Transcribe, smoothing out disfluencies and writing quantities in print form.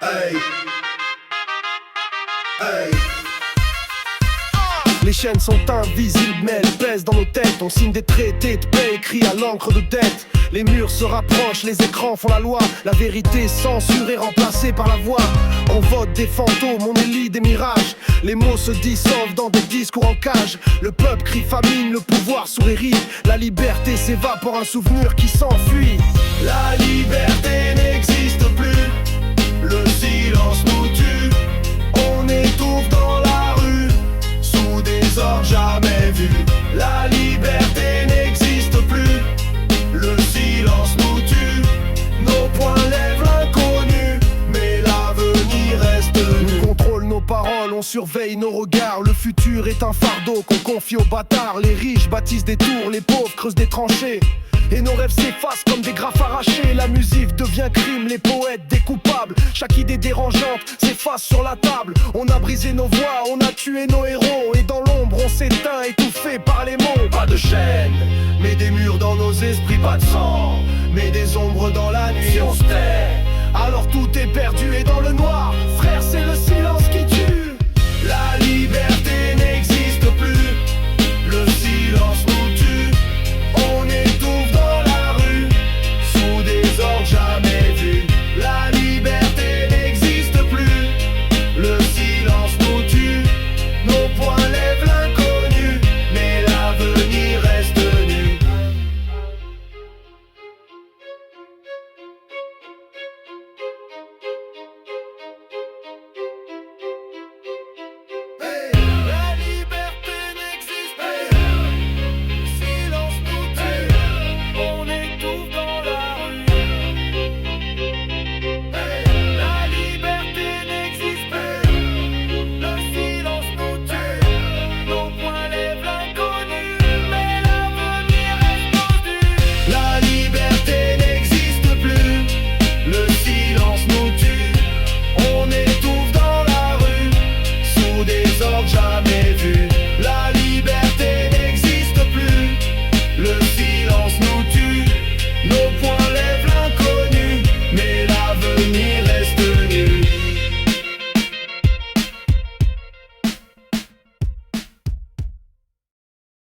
Hey, hey. Les chaînes sont invisibles mais elles pèsent dans nos têtes. On signe des traités de paix écrits à l'encre de dette. Les murs se rapprochent, les écrans font la loi. La vérité censurée remplacée par la voix. On vote des fantômes, on élit des mirages. Les mots se dissolvent dans des discours en cage. Le peuple crie famine, le pouvoir sourit rire. La liberté s'évapore, un souvenir qui s'enfuit. La liberté n'existe plus. Le silence nous tue. On étouffe dans la rue sous des ordres jamais vus. La liberté n'existe plus. Le silence nous tue. Nos poings lèvent l'inconnu, mais l'avenir reste nu. On contrôle nos paroles, on surveille nos regards. Le futur est un fardeau qu'on confie aux bâtards. Les riches bâtissent des tours, les pauvres creusent des tranchées. Et nos rêves s'effacent comme des graphes arrachés. La musique devient crime, les poètes des coupables. Chaque idée dérangeante s'efface sur la table. On a brisé nos voix, on a tué nos héros. Et dans l'ombre on s'éteint, étouffé par les mots. Pas de chaîne, mais des murs dans nos esprits. Pas de sang, mais des ombres dans la nuit. Si on se tait, Alors tout est perdu et dans le noir. Frère, c'est le silence qui tue. la liberté